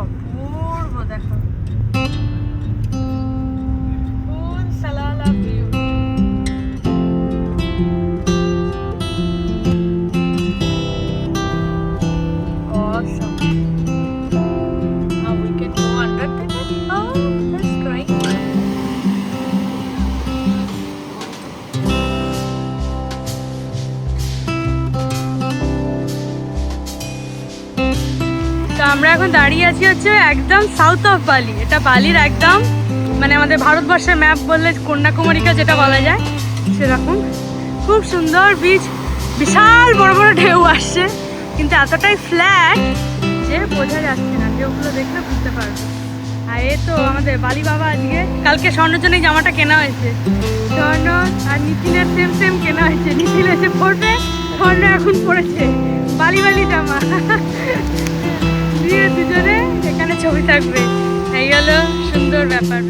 অপূর্ব দেখো ফুল Salalah view. Awesome. We can go under the net. Oh, that's great. তো আমরা এখন দাঁড়িয়ে আছি হচ্ছে একদম সাউথ অফ বালি। এটা বালির একদম মানে আমাদের ভারতবর্ষের ম্যাপ বললে কন্যাকুমারিকা যেটা বলা যায় সেরকম। খুব সুন্দর বিচ, বিশাল বড় বড় ঢেউ আসছে, কিন্তু এতটাই ফ্ল্যাট যে বোঝা যাচ্ছে না। ঢেউগুলো দেখলে বুঝতে পারবে। আর এ তো আমাদের বালি বাবা আজকে, কালকে স্বর্ণর জন্য জামাটা কেনা হয়েছে। স্বর্ণ আর নিতিনের সেম সেম কেনা হয়েছে। নিতিন এসে পড়বে, স্বর্ণ এখন পড়েছে বালি বালি জামা। দিয়ে দুজনে এখানে ছবি থাকবে। এই হলো সুন্দর ব্যাপার।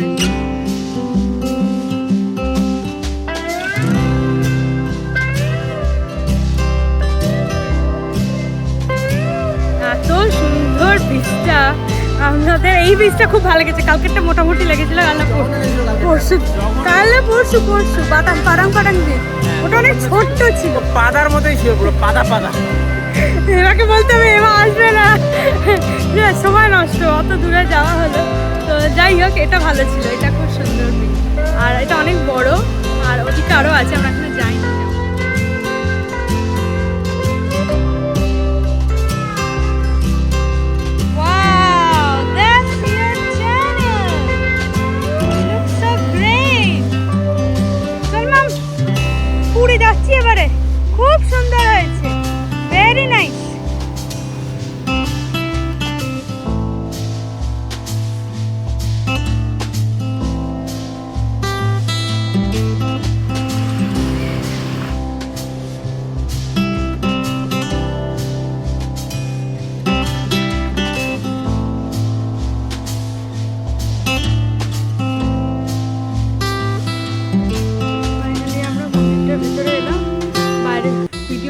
এত সুন্দর বীজটা, আমাদের এই বীজটা খুব ভালো লেগেছে। কালকেরটা মোটামুটি লেগেছিল, পরশু বাদাম পারাং পারাং দিয়ে ওটা অনেক ছোট্ট ছিল, পাদার মতোই ছিল, পুরো পাদা পাদা। এবাকে বলতে হবে এবার আসবে না, সময় নষ্ট, অত দূরে যাওয়া হলো। তো যাই হোক, এটা ভালো ছিল, এটা খুব সুন্দর বীজ। আর এটা অনেক বড়, আর ওদিকে আরও আছে, আমরা এখানে যাই না। যাচ্ছি এবারে, খুব সুন্দর হয়েছে, ভেরি নাইস।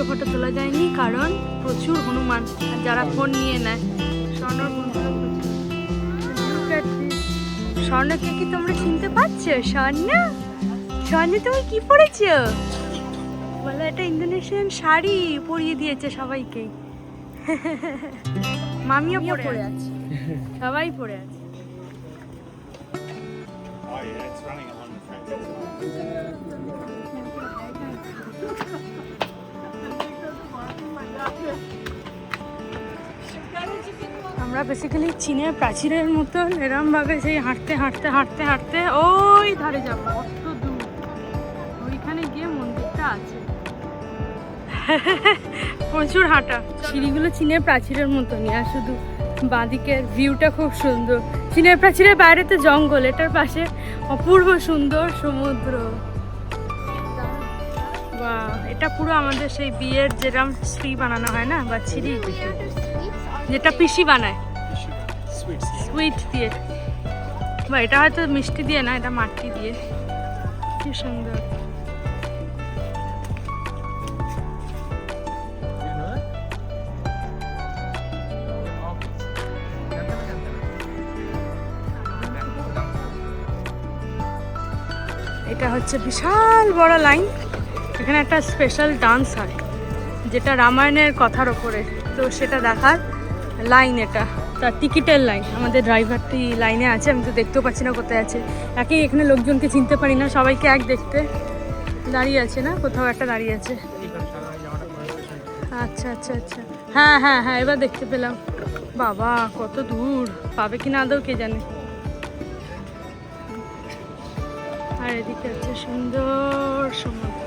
ফটো তোলা যায়নি কারণ প্রচুর হনুমান, আর যারা ফোন নিয়ে নেয়। স্বর্ণর বন্ধুরা প্রচুর। স্বর্ণকে কি তোমরা চিনতে পারছো? স্বর্ণ, স্বর্ণ তুমি কি পরেছো? বলে এটা ইন্দোনেশিয়ান শাড়ি পরিয়ে দিয়েছে সবাইকে। মামিও পরে আছে, সবাই পরে আছে। আমরা বেসিক্যালি চীনের প্রাচীরের মতন এরমভাবে সেই হাঁটতে হাঁটতে হাঁটতে হাঁটতে ওই ধারে যাবো, অত দূর। ওইখানে গিয়ে মন্দিরটা আছে। প্রচুর হাঁটা, সিঁড়িগুলো চীনের প্রাচীরের মতনই, আর শুধু বাঁদিকের ভিউটা খুব সুন্দর। চীনের প্রাচীরের বাইরে তো জঙ্গল, এটার পাশে অপূর্ব সুন্দর সমুদ্র। বা এটা পুরো আমাদের সেই বিয়ের যেরকম শ্রী বানানো হয় না, বা ছিরি, যেটা পিসি বানায় সুইট দিয়ে, বা এটা হয়তো মিষ্টি দিয়ে না, এটা মাটি দিয়ে। কি সুন্দর। এটা হচ্ছে বিশাল বড় লাইন, এখানে একটা স্পেশাল ডান্স হয় যেটা রামায়ণের কথার ওপরে, তো সেটা দেখার লাইন। এটা তার টিকিটের লাইন। আমাদের ড্রাইভারটি লাইনে আছে, আমি তো দেখতেও পাচ্ছি না কোথায় আছে। একই এখানে লোকজনকে চিনতে পারি না, সবাইকে এক দেখতে দাঁড়িয়ে আছে না, কোথাও একটা দাঁড়িয়ে আছে। আচ্ছা আচ্ছা আচ্ছা, হ্যাঁ হ্যাঁ হ্যাঁ, এবার দেখতে পেলাম। বাবা কত দূর, পাবে কি না আদৌ কে জানে। আর এদিকে আছে সুন্দর সমুদ্র।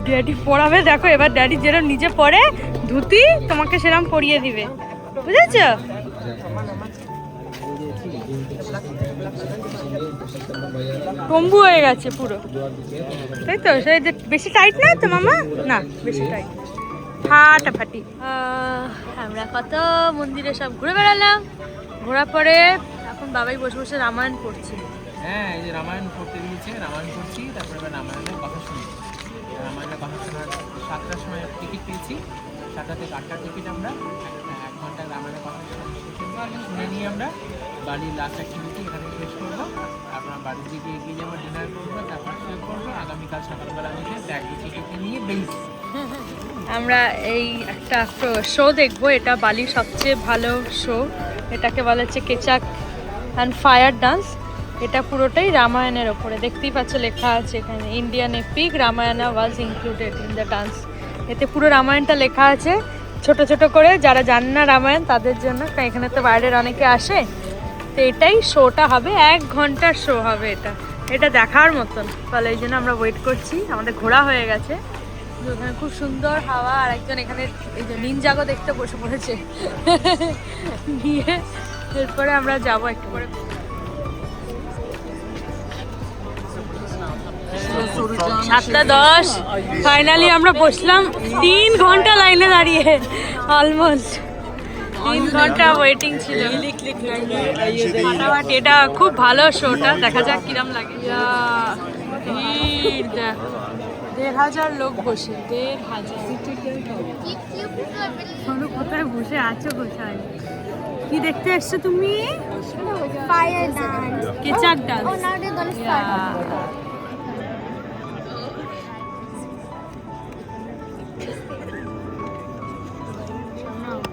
ড্যাডি পড়াবে, দেখো এবার ড্যাডি যেরকম নিজে পড়ে ধুতি, তোমাকে সেরকম পরিয়ে দিবে, বুঝেছ? তম্বু হয়ে গেছে পুরো, তাই তো? সেই যে বেশি টাইট না তো মামা? না বেশি টাইট, ফাটাফাটি। আমরা কত মন্দিরে সব ঘুরে বেড়ালাম, ঘোরার পরে এখন বাবাই বসে বসে রামায়ণ পড়ছি। হ্যাঁ, এই যে রামায়ণ পড়তে দিয়েছে, রামায়ণ পড়ছি, তারপরে আবার রামায়ণের কথা শুনি। রামায়ণের কথা শোনার 7টার সময় টিকিট পেয়েছি, 7টা থেকে 8টার টিকিট। আমরা 1 ঘন্টা রামায়ণের কথা শুনে নিয়ে আমরা বাড়ির লাস্ট অ্যাক্টিভিটি এখানে শেষ করবো। তারপর বাড়ির দিকে এগিয়ে যাবো, ডিনার করবো, তারপর শুয়ে পড়বো। আগামীকাল সকালবেলা উঠে ব্যাগ গুছিয়ে নিয়ে বেরিয়েছি। আমরা এই একটা শো দেখবো, এটা বালির সবচেয়ে ভালো শো, এটাকে বলা হচ্ছে কেচাক অ্যান্ড ফায়ার ডান্স। এটা পুরোটাই রামায়ণের ওপরে, দেখতেই পাচ্ছ লেখা আছে এখানে, Indian epic Ramayana was included in the dance. এতে পুরো রামায়ণটা লেখা আছে ছোট ছোট করে, যারা জানে না রামায়ণ তাদের জন্য, কারণ এখানে তো বাইরের অনেকে আসে। তো এটাই শোটা হবে, 1 ঘন্টার শো হবে এটা, এটা দেখার মতন। ফলে এই জন্য আমরা ওয়েট করছি, আমাদের ঘোরা হয়ে গেছে। ওখানে খুব সুন্দর হাওয়া, আর একজন এখানে এই যে নিনজাগো দেখতে বসে পড়েছে দিয়ে এরপরে আমরা যাবো একটু করে। 7:10 ফাইনালি আমরা বসলাম, 3 ঘন্টা লাইনে দাঁড়িয়ে, অলমোস্ট 3 ঘন্টা ওয়েটিং ছিল। ফাটাফাটি, এটা খুব ভালো শোটা, দেখা যাক কিরম লাগে। ভিড় দেখ, 1,500 লোক বসে, 1,500। কোথায় বসে আছো, কোথায় কি দেখতে এসছো তুমি? Fire dance. কেচাক dance. Oh, now they're gonna start.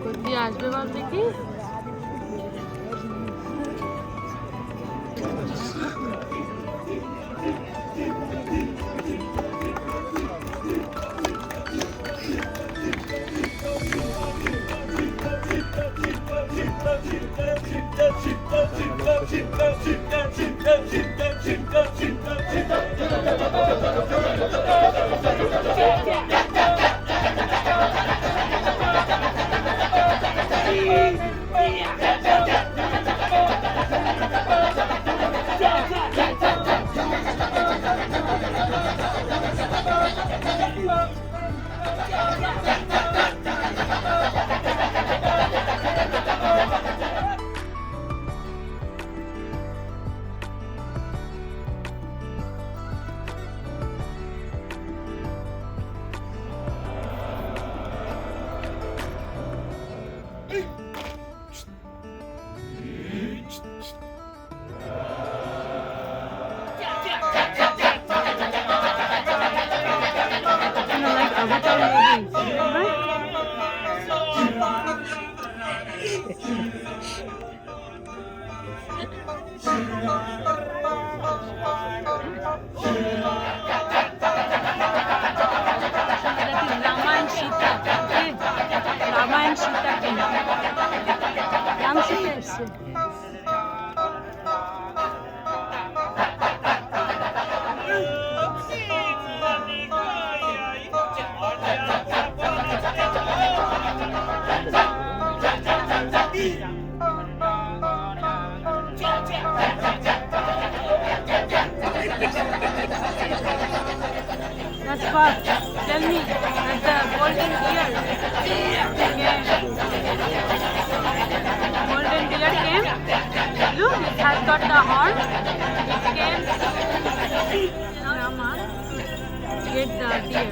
কোথায় আসবে বল দেখি? রামায়ণ সীতা রাম সীতা এসছে। That's what. Tell me that the golden deer came. Golden deer came. Look, it has got the horn. It came to Rama to get the deer.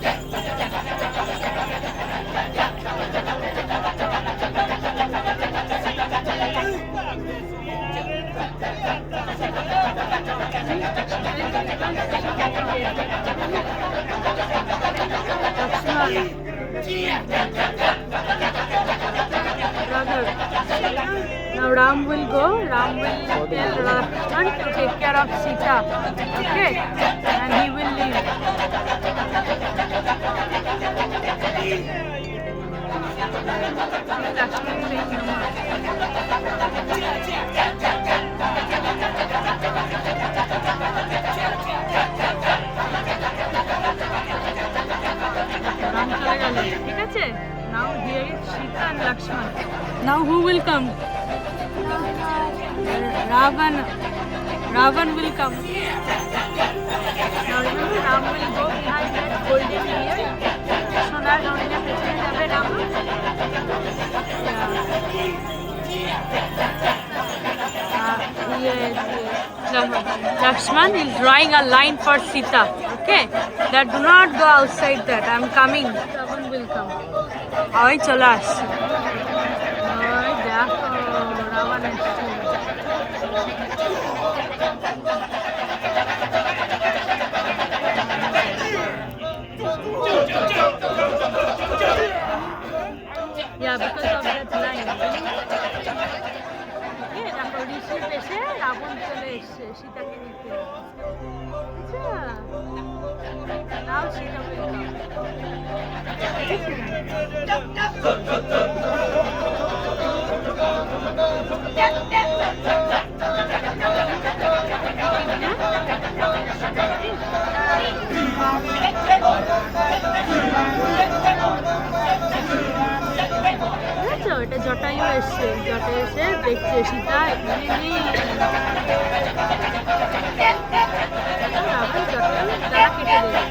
Now Ram will go. Ram will tell Lakshman to take care of Sita. Okay, and he will leave. Lakshman saying no more. ঠিক আছে, now here is Sita and Lakshman. Now who will come? Ravan will come. Now remember, Ram will go behind that golden ear. সোনার হরিণের পেছনে যাবে Ram. Yes. Lakshman is drawing a line for Sita. Okay, that do not go outside that. I am coming. Ravan will come. Aoi চলে আসছে। ওই দেখো রাবণ আসছে। Yeah, because of that line. Okay, দেখো ঋষির বেশে রাবণ চলে এসছে সীতাকে নিতে। আচ্ছা, নাও সীতা will come. এটা জটায়ু এসছে, জটায়ু এসে দেখছে সীতা এখানে নেই। জটায়ু দ্বারা কেটে দেবে।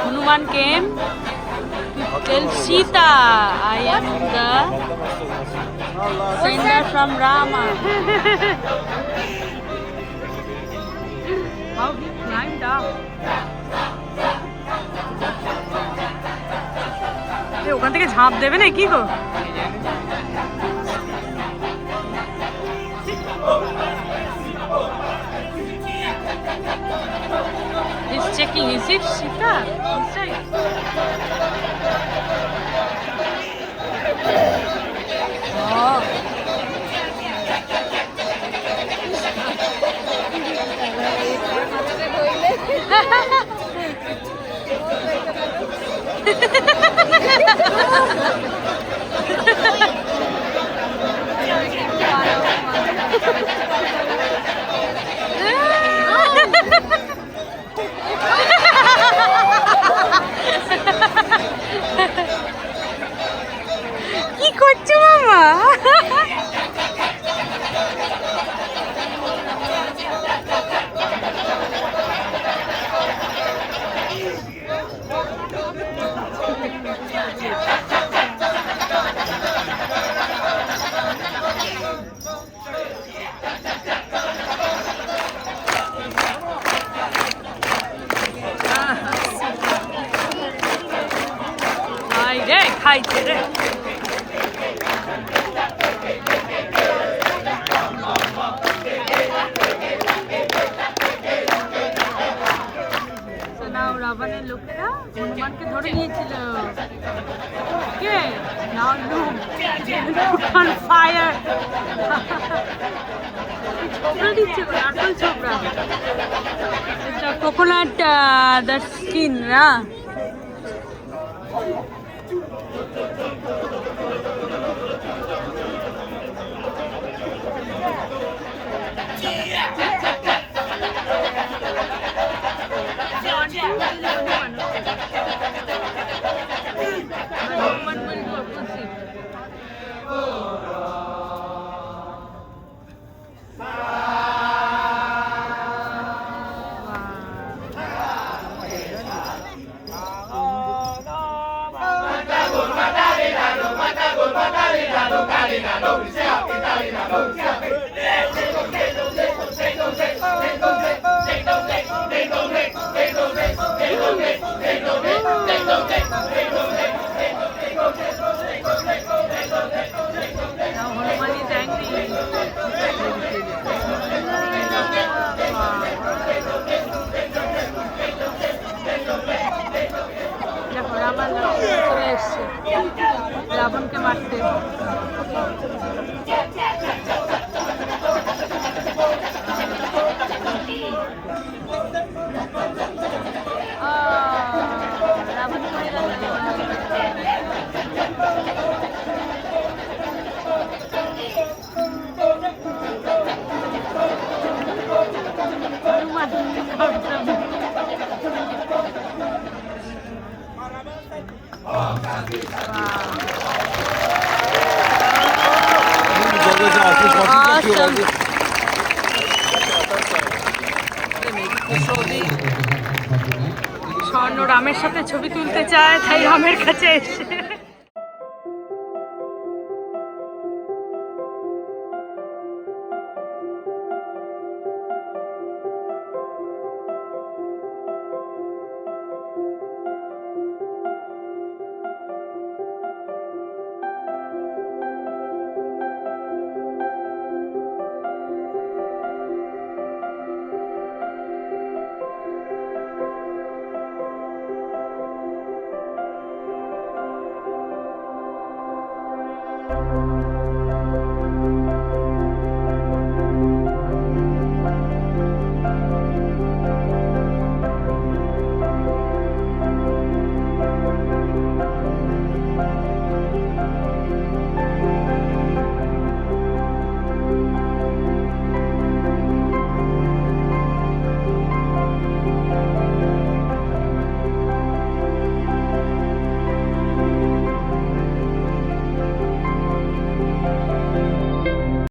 Hanuman came to tell Sita, I am the sender from Rama. How he climbed up. ওখান থেকে ঝাঁপ দেবে না কি গো? He's checking, is it Sita? Inside. Oh. কি করছো মামা? রে খাইছে রে। রাবণের লোকেরা হনুমানকে ধরে নিয়েছিল। কে নাও লুক অন ফায়ার। ছোবড়া দিচ্ছে, নারকেল ছোবড়া। এটা কোকোনাট দ্য স্কিন না। রাবণকে মারতে। রাবণ পড়ে গেল। স্বর্ণ রামের সাথে ছবি তুলতে চায়, তাই রামের কাছে এসে